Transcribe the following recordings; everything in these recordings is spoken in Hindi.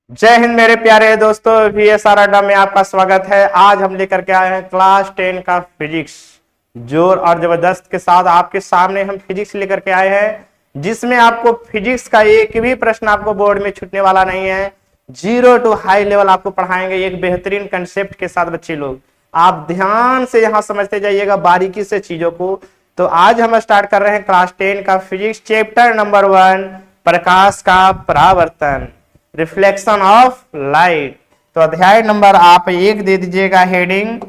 जय हिंद मेरे प्यारे दोस्तों, VSR अड्डा में आपका स्वागत है। आज हम लेकर के आए हैं क्लास 10 का फिजिक्स। जोर और जबरदस्त के साथ आपके सामने हम फिजिक्स लेकर के आए हैं, जिसमें आपको फिजिक्स का एक भी प्रश्न आपको बोर्ड में छूटने वाला नहीं है। 0 टू हाई लेवल आपको पढ़ाएंगे एक बेहतरीन कंसेप्ट के साथ। बच्चे लोग आप ध्यान से यहाँ समझते जाइएगा बारीकी से चीजों को। तो आज हम स्टार्ट कर रहे हैं क्लास 10 का फिजिक्स, चैप्टर नंबर 1, प्रकाश का परावर्तन, रिफ्लेक्शन ऑफ लाइट। तो अध्याय नंबर आप 1 दे दीजिएगा हेडिंग,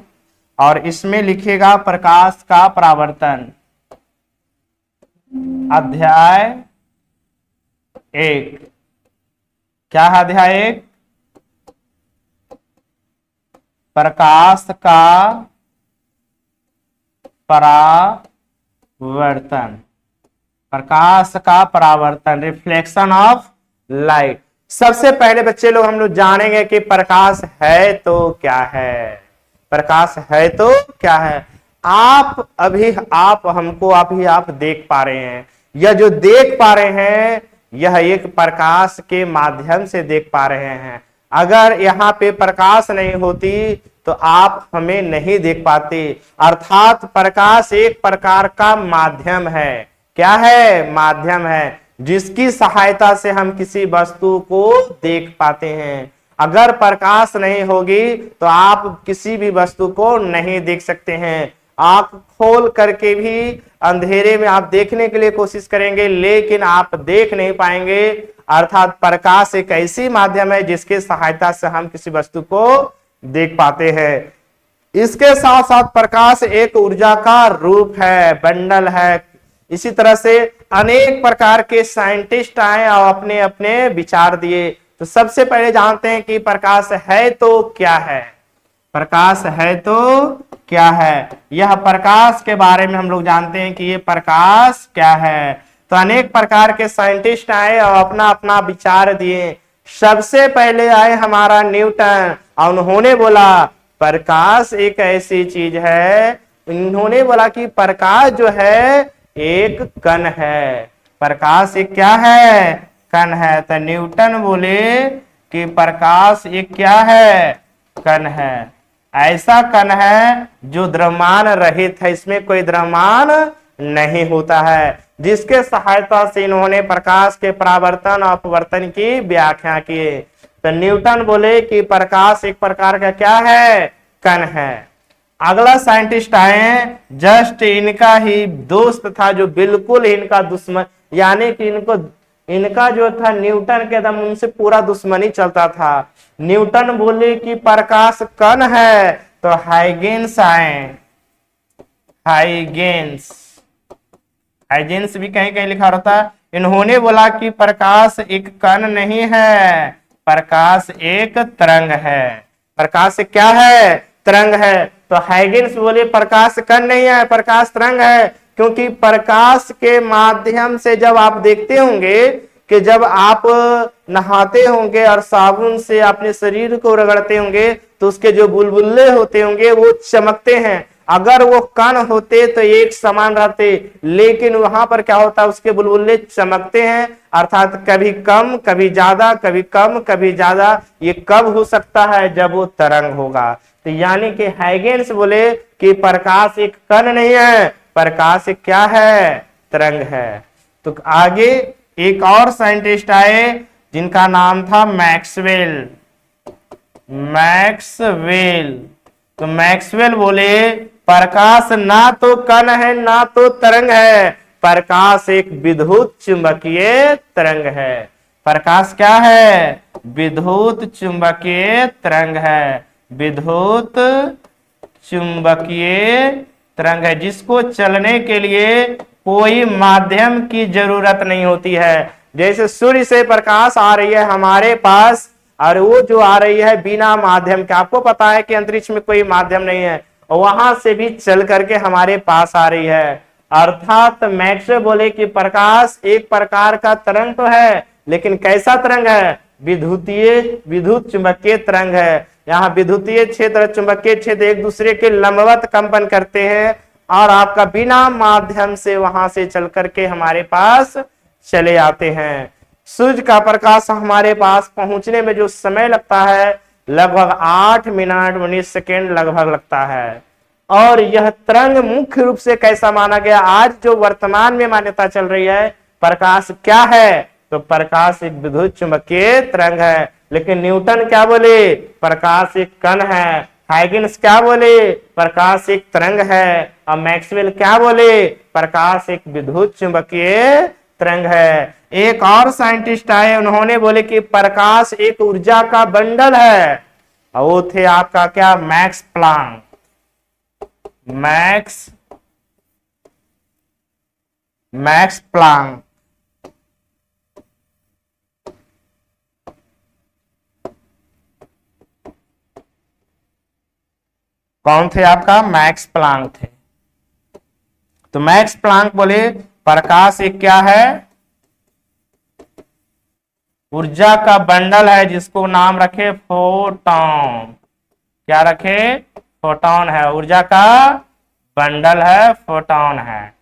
और इसमें लिखिएगा प्रकाश का परावर्तन। अध्याय 1 क्या है? अध्याय 1 प्रकाश का परावर्तन, प्रकाश का परावर्तन, रिफ्लेक्शन ऑफ लाइट। सबसे पहले बच्चे लोग हम लोग जानेंगे कि प्रकाश है तो क्या है। प्रकाश है तो क्या है? आप हमको आप देख पा रहे हैं। यह जो देख पा रहे हैं यह एक प्रकाश के माध्यम से देख पा रहे हैं। अगर यहाँ पे प्रकाश नहीं होती तो आप हमें नहीं देख पाते। अर्थात प्रकाश एक प्रकार का माध्यम है। क्या है? माध्यम है, जिसकी सहायता से हम किसी वस्तु को देख पाते हैं। अगर प्रकाश नहीं होगी तो आप किसी भी वस्तु को नहीं देख सकते हैं। आंख खोल करके भी अंधेरे में आप देखने के लिए कोशिश करेंगे, लेकिन आप देख नहीं पाएंगे। अर्थात प्रकाश एक ऐसी माध्यम है जिसके सहायता से हम किसी वस्तु को देख पाते हैं। इसके साथ साथ प्रकाश एक ऊर्जा का रूप है, बंडल है। इसी तरह से अनेक प्रकार के साइंटिस्ट आए और अपने अपने विचार दिए। तो सबसे पहले जानते हैं कि प्रकाश है तो क्या है। प्रकाश है तो क्या है? यह प्रकाश के बारे में हम लोग जानते हैं कि ये प्रकाश क्या है। तो अनेक प्रकार के साइंटिस्ट आए और अपना अपना विचार दिए। सबसे पहले आए हमारा न्यूटन, और उन्होंने बोला प्रकाश एक ऐसी चीज है। इन्होंने बोला कि प्रकाश जो है एक कण है। प्रकाश एक क्या है? कण है। तो न्यूटन बोले कि प्रकाश एक क्या है? कण है। ऐसा कण है जो द्रव्यमान रहित है, इसमें कोई द्रव्यमान नहीं होता है, जिसके सहायता से इन्होंने प्रकाश के परावर्तन और अपवर्तन की व्याख्या की। तो न्यूटन बोले कि प्रकाश एक प्रकार का क्या है? कण है। अगला साइंटिस्ट आए, जस्ट इनका ही दोस्त था, जो बिल्कुल इनका दुश्मन, यानी कि इनका जो था न्यूटन के दम उनसे पूरा दुश्मनी चलता था। न्यूटन बोले कि प्रकाश कण है। तो हाइगेंस आए, हाइगेंस भी कहीं कहीं लिखा रहता है। इन्होंने बोला कि प्रकाश एक कण नहीं है, प्रकाश एक तरंग है। प्रकाश क्या है? तरंग है। तो हाइगेंस बोले प्रकाश कण नहीं है, प्रकाश तरंग है। क्योंकि प्रकाश के माध्यम से जब आप देखते होंगे कि जब आप नहाते होंगे और साबुन से अपने शरीर को रगड़ते होंगे तो उसके जो बुलबुले होते होंगे वो चमकते हैं। अगर वो कण होते तो एक समान रहते, लेकिन वहां पर क्या होता है, उसके बुलबुले चमकते हैं। अर्थात कभी कम कभी ज्यादा, कभी कम कभी ज्यादा। ये कब हो सकता है? जब वो तरंग होगा। तो यानी कि हाइगेंस बोले कि प्रकाश एक कण नहीं है, प्रकाश एक क्या है? तरंग है। तो आगे एक और साइंटिस्ट आए जिनका नाम था मैक्सवेल। तो मैक्सवेल बोले प्रकाश ना तो कण है ना तो तरंग है, प्रकाश एक विद्युत चुंबकीय तरंग है। प्रकाश क्या है? विद्युत चुंबकीय तरंग है। विद्युत चुंबकीय तरंग है, जिसको चलने के लिए कोई माध्यम की जरूरत नहीं होती है। जैसे सूर्य से प्रकाश आ रही है हमारे पास, और वो जो आ रही है बिना माध्यम के। आपको पता है कि अंतरिक्ष में कोई माध्यम नहीं है, वहां से भी चल करके हमारे पास आ रही है। अर्थात मैक्सवेल बोले कि प्रकाश एक प्रकार का तरंग तो है, लेकिन कैसा तरंग है? विद्युत चुंबकीय तरंग है। यहाँ विद्युतीय क्षेत्र चुंबकीय क्षेत्र एक दूसरे के लंबवत कंपन करते हैं, और आपका बिना माध्यम से वहां से चल करके हमारे पास चले आते हैं। सूर्य का प्रकाश हमारे पास पहुंचने में जो समय लगता है लगभग 8 मिनट 19 सेकेंड लगभग लगता है। और यह तरंग मुख्य रूप से कैसा माना गया, आज जो वर्तमान में मान्यता चल रही है, प्रकाश क्या है, तो प्रकाश एक विद्युत चुंबकीय तरंग है। लेकिन न्यूटन क्या बोले, प्रकाश एक कण है। हाइगेन्स क्या बोले, प्रकाश एक तरंग है। और मैक्सवेल क्या बोले, प्रकाश एक विद्युत चुंबकीय तरंग है। एक और साइंटिस्ट आए, उन्होंने बोले कि प्रकाश एक ऊर्जा का बंडल है, और वो थे आपका क्या, मैक्स प्लांक। मैक्स प्लांक कौन थे आपका, मैक्स प्लांक थे। तो मैक्स प्लांक बोले प्रकाश एक क्या है, ऊर्जा का बंडल है, जिसको नाम रखे फोटॉन। क्या रखे, फोटॉन है, ऊर्जा का बंडल है, फोटॉन है।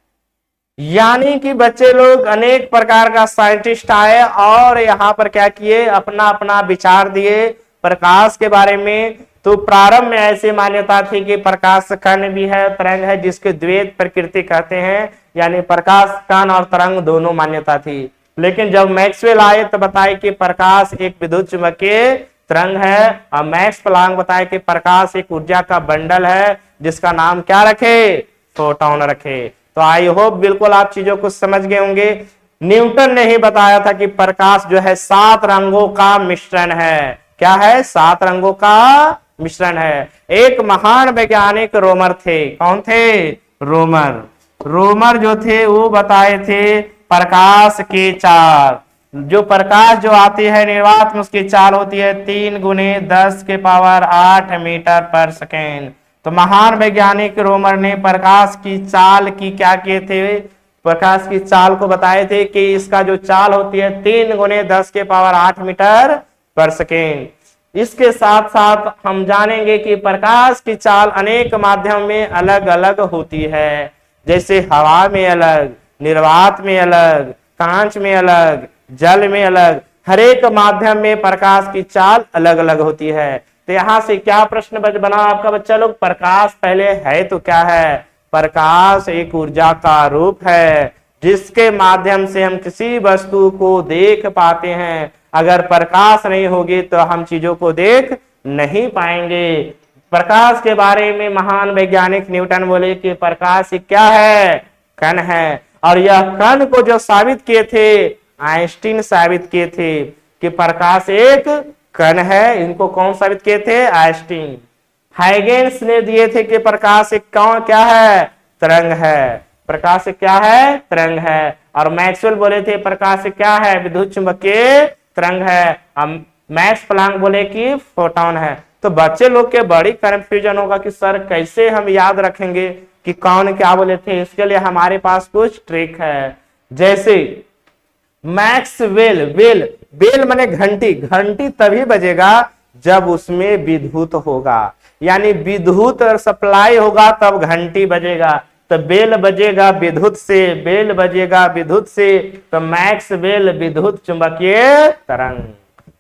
यानी कि बच्चे लोग अनेक प्रकार का साइंटिस्ट आए और यहाँ पर क्या किए, अपना अपना विचार दिए प्रकाश के बारे में। तो प्रारंभ में ऐसी मान्यता थी कि प्रकाश कण भी है, तरंग है, जिसके द्वैत प्रकृति कहते हैं, यानी प्रकाश कण और तरंग दोनों मान्यता थी। लेकिन जब मैक्सवेल आए तो बताए कि प्रकाश एक विद्युत चुंबकीय तरंग है, और मैक्स प्लांक बताए कि प्रकाश एक ऊर्जा का बंडल है, जिसका नाम क्या रखे, फोटॉन रखे। तो आई होप बिल्कुल आप चीजों को समझ गए होंगे। न्यूटन ने ही बताया था कि प्रकाश जो है 7 रंगों का मिश्रण है। क्या है, 7 रंगों का मिश्रण है। एक महान वैज्ञानिक रोमर थे, कौन थे, रोमर जो थे वो बताए थे प्रकाश की चाल, जो प्रकाश जो आती है निर्वात में, उसकी चाल होती है 3 × 10⁸ मीटर पर सेकेंड। तो महान वैज्ञानिक रोमर ने प्रकाश की चाल की क्या किए थे, प्रकाश की चाल को बताए थे कि इसका जो चाल होती है 3 × 10⁸ मीटर पर सेकेंड। इसके साथ साथ हम जानेंगे कि प्रकाश की चाल अनेक माध्यम में अलग अलग होती है, जैसे हवा में अलग, निर्वात में अलग, कांच में अलग, जल में अलग, हर एक माध्यम में प्रकाश की चाल अलग अलग होती है। तो यहां से क्या प्रश्न बना आपका बच्चा लोग, प्रकाश पहले है तो क्या है, प्रकाश एक ऊर्जा का रूप है, जिसके माध्यम से हम किसी वस्तु को देख पाते हैं। अगर प्रकाश नहीं होगी तो हम चीजों को देख नहीं पाएंगे। प्रकाश के बारे में महान वैज्ञानिक न्यूटन बोले कि प्रकाश क्या है, कण है। और यह कण को जो साबित किए थे, आइंस्टीन साबित किए थे कि प्रकाश एक कण है। इनको कौन साबित किए थे, आइंस्टीन। हाइगेन्स ने दिए थे कि प्रकाश एक कौन क्या है, तरंग है। प्रकाश क्या है, तरंग है। और मैक्सवेल बोले थे प्रकाश क्या है, विद्युत चुंबकीय तरंग है। मैक्स प्लांक बोले कि फोटॉन है। तो बच्चे लोग के बड़ी कंफ्यूजन होगा कि सर कैसे हम याद रखेंगे कि कौन क्या बोले थे। इसके लिए हमारे पास कुछ ट्रिक है। जैसे मैक्सवेल, बेल माने घंटी, घंटी तभी बजेगा जब उसमें विद्युत होगा, यानी विद्युत सप्लाई होगा तब घंटी बजेगा। तो बेल बजेगा विद्युत से, बेल बजेगा विद्युत से, तो मैक्सवेल विद्युत चुंबकीय तरंग,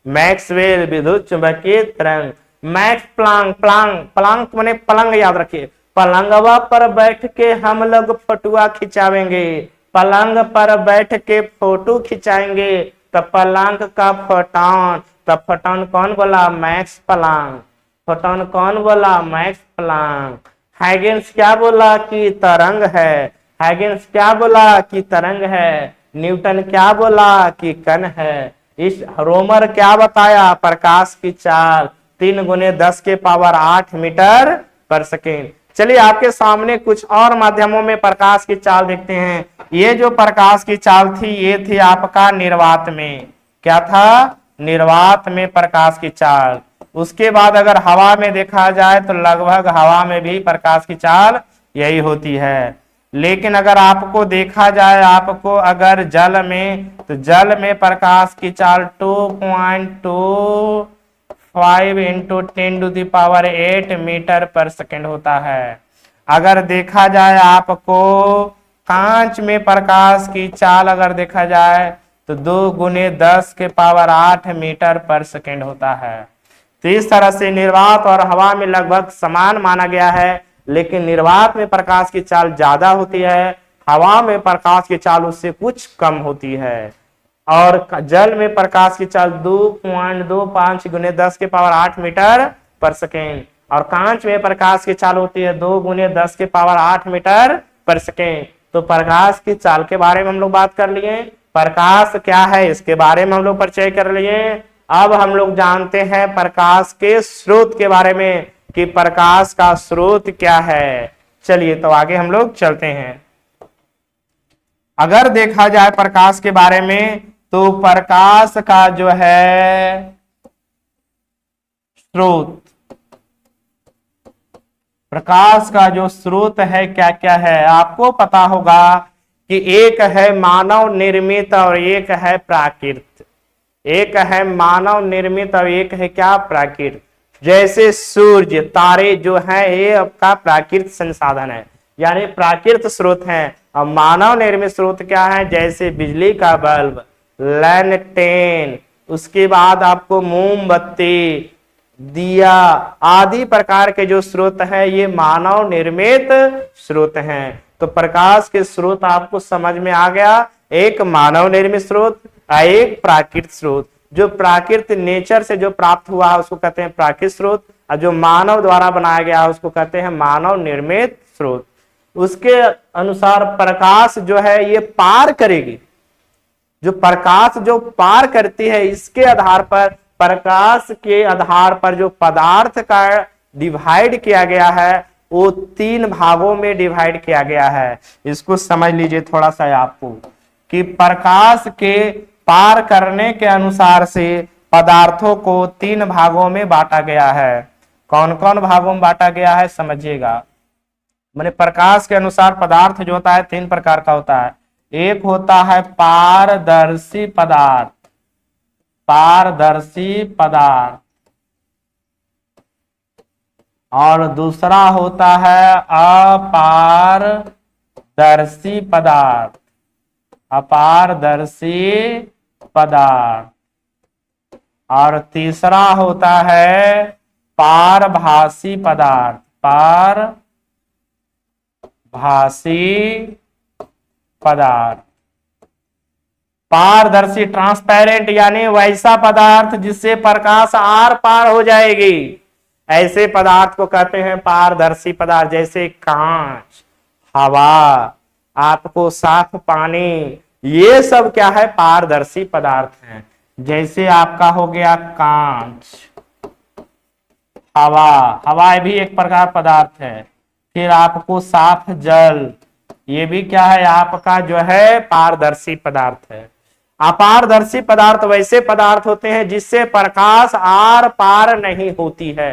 मैक्सवेल विद्युत चुंबकीय तरंग। मैक्स प्लांक, प्लांक माने पलंग, याद रखिए, पलंगवा पर बैठ के हम लोग फोटुआ खिंचावेंगे, पलंग पर बैठ के फोटो खिंचाएंगे। तो पलंग का फोटॉन, तो फोटॉन कौन बोला, मैक्स प्लांक। फोटॉन कौन बोला, मैक्स प्लांक। हाइगेन्स क्या बोला कि तरंग है, हाइगेन्स क्या बोला कि तरंग है। न्यूटन क्या बोला कि कण है। इस रोमर क्या बताया, प्रकाश की चाल 3 × 10⁸ मीटर पर सेकेंड। चलिए आपके सामने कुछ और माध्यमों में प्रकाश की चाल देखते हैं। ये जो प्रकाश की चाल थी, ये थी आपका निर्वात में। क्या था, निर्वात में प्रकाश की चाल। उसके बाद अगर हवा में देखा जाए तो लगभग हवा में भी प्रकाश की चाल यही होती है। लेकिन अगर आपको देखा जाए, आपको अगर जल में, तो जल में प्रकाश की चाल 2.25 × 10⁸ मीटर पर सेकेंड होता है। अगर देखा जाए आपको कांच में प्रकाश की चाल अगर देखा जाए तो 2 × 10⁸ मीटर पर सेकेंड होता है। तो इस तरह से निर्वात और हवा में लगभग समान माना गया है, लेकिन निर्वात में प्रकाश की चाल ज्यादा होती है, हवा में प्रकाश की चाल उससे कुछ कम होती है। और जल में प्रकाश की चाल 2.25 × 10⁸ मीटर पर सेकेंड, और कांच में प्रकाश की चाल होती है 2 × 10⁸ मीटर पर सेकेंड। तो प्रकाश की चाल के बारे में हम लोग बात कर लिए, प्रकाश क्या है इसके बारे में हम लोग परिचय कर लिए। अब हम लोग जानते हैं प्रकाश के स्रोत के बारे में कि प्रकाश का स्रोत क्या है। चलिए तो आगे हम लोग चलते हैं। अगर देखा जाए प्रकाश के बारे में, तो प्रकाश का जो है स्रोत, प्रकाश का जो स्रोत है क्या क्या है, आपको पता होगा कि एक है मानव निर्मित और एक है प्राकृत। एक है मानव निर्मित और एक है क्या, प्राकृत। जैसे सूर्य, तारे जो है ये आपका प्राकृतिक संसाधन है, यानी प्राकृतिक स्रोत है। और मानव निर्मित स्रोत क्या है, जैसे बिजली का बल्ब, लैंटेन, उसके बाद आपको मोमबत्ती, दिया आदि प्रकार के जो स्रोत है ये मानव निर्मित स्रोत हैं। तो प्रकाश के स्रोत आपको समझ में आ गया, एक मानव निर्मित स्रोत और एक प्राकृतिक स्रोत। जो प्राकृतिक नेचर से जो प्राप्त हुआ है उसको कहते हैं प्राकृतिक स्रोत, और जो मानव द्वारा बनाया गया है उसको कहते हैं मानव निर्मित स्रोत। उसके अनुसार प्रकाश जो है ये पार करेगी, जो प्रकाश जो पार करती है, इसके आधार पर, प्रकाश के आधार पर जो पदार्थ का डिवाइड किया गया है वो 3 भागों में डिवाइड किया गया है। इसको समझ लीजिए थोड़ा सा आपको, कि प्रकाश के पार करने के अनुसार से पदार्थों को 3 भागों में बांटा गया है। कौन कौन भागों में बांटा गया है समझिएगा। माने प्रकाश के अनुसार पदार्थ जो होता है 3 प्रकार का होता है। एक होता है पारदर्शी पदार्थ, पारदर्शी पदार्थ, और दूसरा होता है अपारदर्शी पदार्थ, अपारदर्शी पदार्थ, और तीसरा होता है पारभासी पदार्थ, पारभासी पदार्थ। पारदर्शी ट्रांसपेरेंट यानी वैसा पदार्थ जिससे प्रकाश आर पार हो जाएगी, ऐसे पदार्थ को कहते हैं पारदर्शी पदार्थ। जैसे कांच, हवा, आपको साफ पानी, ये सब क्या है, पारदर्शी पदार्थ हैं। जैसे आपका हो गया कांच, हवा, हवा भी एक प्रकार पदार्थ है। फिर आपको साफ जल, ये भी क्या है, आपका जो है पारदर्शी पदार्थ है। अपारदर्शी पदार्थ वैसे पदार्थ होते हैं जिससे प्रकाश आर पार नहीं होती है।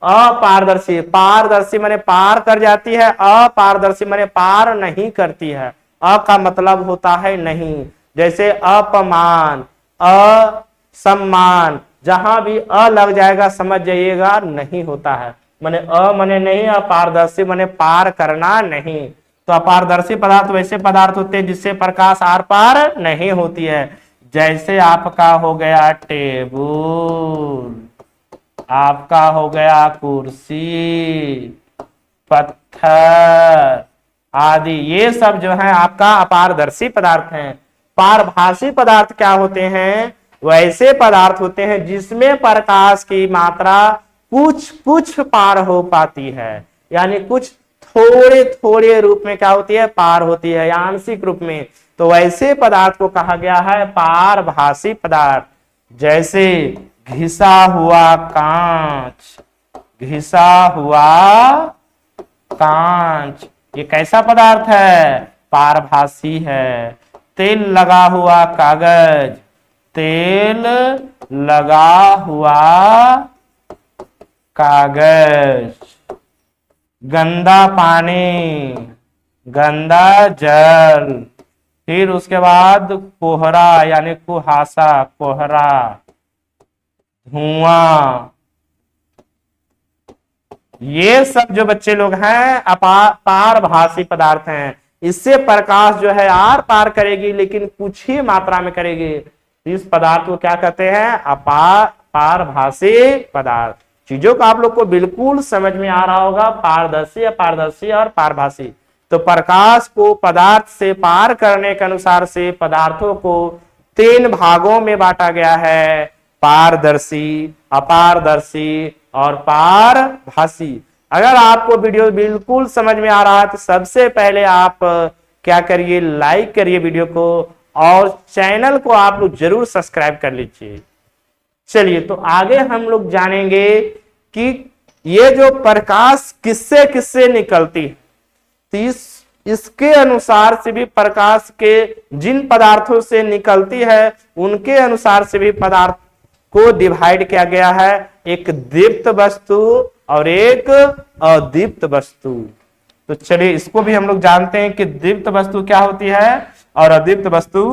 अपारदर्शी, पारदर्शी माने पार कर जाती है, अपारदर्शी माने पार नहीं करती है। अ का मतलब होता है नहीं, जैसे अपमान, असम्मान, जहां भी अ लग जाएगा समझ जाइएगा नहीं होता है। माने अ माने नहीं, अपारदर्शी माने पार करना नहीं। तो अपारदर्शी पदार्थ वैसे पदार्थ होते हैं जिससे प्रकाश आर पार नहीं होती है। जैसे आपका हो गया टेबुल, आपका हो गया कुर्सी, पत्थर आदि, ये सब जो है आपका अपारदर्शी पदार्थ हैं। पारभासी पदार्थ क्या होते हैं, वैसे पदार्थ होते हैं जिसमें प्रकाश की मात्रा कुछ कुछ पार हो पाती है, यानी कुछ थोड़े थोड़े रूप में क्या होती है, पार होती है, आंशिक रूप में। तो वैसे पदार्थ को कहा गया है पारभासी पदार्थ। जैसे घिसा हुआ कांच, घिसा हुआ कांच, ये कैसा पदार्थ है, पारभासी है। तेल लगा हुआ कागज, तेल लगा हुआ कागज। गंदा पानी, गंदा जल। फिर उसके बाद कोहरा यानी कुहासा, कोहरा, धुआं। ये सब जो बच्चे लोग हैं पारभासी पदार्थ हैं। इससे प्रकाश जो है आर पार करेगी, लेकिन कुछ ही मात्रा में करेगी। इस पदार्थ को क्या कहते हैं? पारभासी पदार्थ। चीजों का आप लोग को बिल्कुल समझ में आ रहा होगा, पारदर्शी, अपारदर्शी और पारभासी। तो प्रकाश को पदार्थ से पार करने के अनुसार से पदार्थों को 3 भागों में बांटा गया है, पारदर्शी, अपारदर्शी और पारभासी। अगर आपको वीडियो बिल्कुल समझ में आ रहा है तो सबसे पहले आप क्या करिए, लाइक करिए वीडियो को, और चैनल को आप लोग जरूर सब्सक्राइब कर लीजिए। चलिए तो आगे हम लोग जानेंगे कि ये जो प्रकाश किससे किससे निकलती है, तो इसके अनुसार से भी प्रकाश के जिन पदार्थों से निकलती है उनके अनुसार से भी पदार्थ को डिवाइड किया गया है, एक दीप्त वस्तु और एक अदीप्त वस्तु। तो चलिए इसको भी हम लोग जानते हैं कि दीप्त वस्तु क्या होती है और अदीप्त वस्तु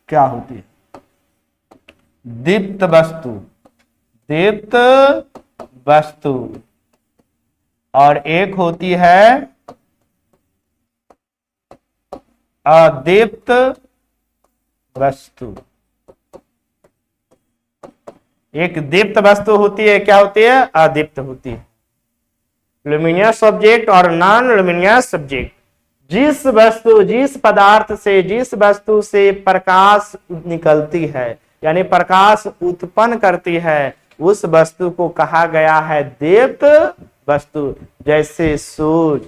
क्या होती है। दीप्त वस्तु, दीप्त वस्तु, और एक होती है अदीप्त वस्तु। एक दीप्त वस्तु होती है, क्या होती है? अदीप्त होती है। लुमिनियस सब्जेक्ट और नॉन लुमिनियस सब्जेक्ट। जिस वस्तु, जिस पदार्थ से, जिस वस्तु से प्रकाश निकलती है यानी प्रकाश उत्पन्न करती है, उस वस्तु को कहा गया है दीप्त वस्तु। जैसे सूर्य,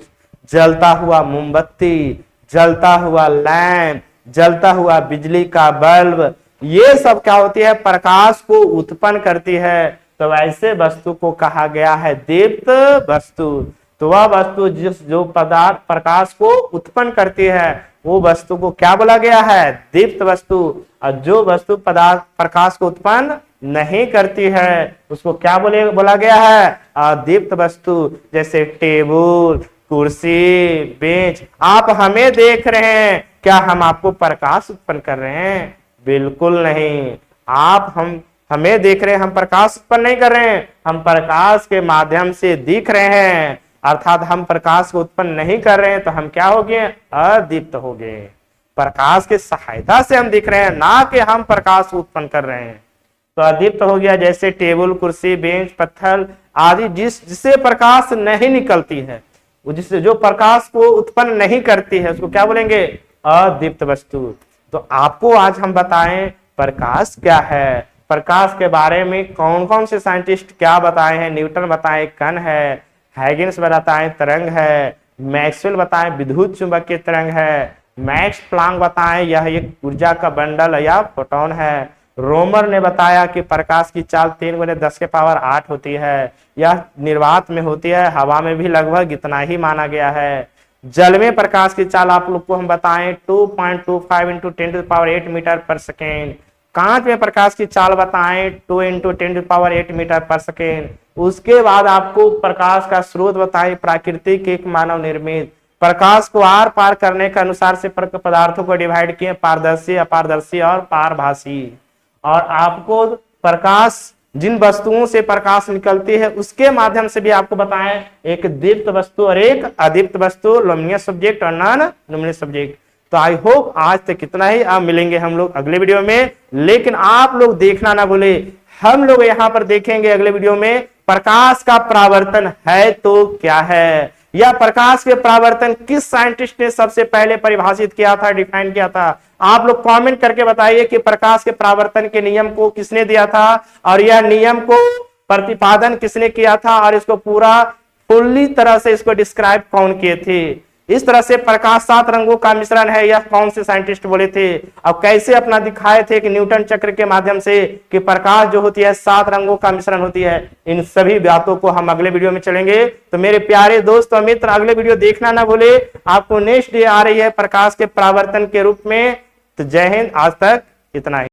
जलता हुआ मोमबत्ती, जलता हुआ लैंप, जलता हुआ बिजली का बल्ब, ये सब क्या होती है? प्रकाश को उत्पन्न करती है। तो ऐसे वस्तु को कहा गया है दीप्त वस्तु। तो वह वस्तु जो पदार्थ प्रकाश को उत्पन्न करती है वो वस्तु को क्या बोला गया है? दीप्त वस्तु। और जो वस्तु पदार्थ प्रकाश को उत्पन्न नहीं करती है उसको क्या बोला गया है? अदीप्त वस्तु। जैसे टेबल, कुर्सी, बेंच। आप हमें देख रहे हैं, क्या हम आपको प्रकाश उत्पन्न कर रहे हैं? बिल्कुल नहीं। आप हमें देख रहे हैं, हम प्रकाश उत्पन्न नहीं कर रहे हैं, हम प्रकाश के माध्यम से दिख रहे हैं, अर्थात हम प्रकाश को उत्पन्न नहीं कर रहे हैं। तो हम क्या हो गए? अदीप्त हो गए। प्रकाश की सहायता से हम दिख रहे हैं, ना कि हम प्रकाश उत्पन्न कर रहे हैं, तो अदीप्त हो गया। जैसे टेबल, कुर्सी, बेंच, पत्थर आदि जिससे प्रकाश नहीं निकलती है, जिससे जो प्रकाश को उत्पन्न नहीं करती है, उसको क्या बोलेंगे? अदीप्त वस्तु। तो आपको आज हम बताएं प्रकाश क्या है, प्रकाश के बारे में कौन कौन से साइंटिस्ट क्या बताए हैं। न्यूटन बताए कण है, हैगिन्स बताए तरंग है, मैक्सवेल बताए विद्युत चुंबकीय तरंग है, मैक्स प्लांक बताए यह एक ऊर्जा का बंडल या फोटोन है, रोमर ने बताया कि प्रकाश की चाल 3×10⁸ होती है, यह निर्वात में होती है, हवा में भी लगभग इतना ही माना गया है। जल में प्रकाश की चाल आप लोग को हम बताएं 2.25 × 10⁸ मीटर पर सेकेंड। कांच में प्रकाश की चाल बताएं 2 × 10⁸ मीटर पर सेकेंड। उसके बाद आपको प्रकाश का स्रोत बताएं प्राकृतिक, एक मानव निर्मित। प्रकाश को आर पार करने के अनुसार से पदार्थों को डिवाइड किए, पारदर्शी, अपारदर्शी और पारभासी। और आपको प्रकाश, जिन वस्तुओं से प्रकाश निकलती है उसके माध्यम से भी आपको बताएं, एक दीप्त वस्तु और एक अदीप्त वस्तु, लुमिनियस सब्जेक्ट और नॉन लुमिनियस सब्जेक्ट। तो आई होप आज तक कितना ही। अब मिलेंगे हम लोग अगले वीडियो में, लेकिन आप लोग देखना ना भूले, हम लोग यहाँ पर देखेंगे अगले वीडियो में प्रकाश का परावर्तन है तो क्या है, या प्रकाश के परावर्तन किस साइंटिस्ट ने सबसे पहले परिभाषित किया था, डिफाइन किया था। आप लोग कमेंट करके बताइए कि प्रकाश के परावर्तन के नियम को किसने दिया था और यह नियम को प्रतिपादन किसने किया था, और इसको पूरा फुल्ली तरह से इसको डिस्क्राइब कौन किए थे। इस तरह से प्रकाश 7 रंगों का मिश्रण है, यह कौन से साइंटिस्ट बोले थे, और कैसे अपना दिखाए थे कि न्यूटन चक्र के माध्यम से कि प्रकाश जो होती है 7 रंगों का मिश्रण होती है। इन सभी बातों को हम अगले वीडियो में चलेंगे। तो मेरे प्यारे दोस्त और मित्र, अगले वीडियो देखना ना भूले। आपको नेक्स्ट डे आ रही है प्रकाश के परावर्तन के रूप में। तो जय हिंद, आज तक इतना ही।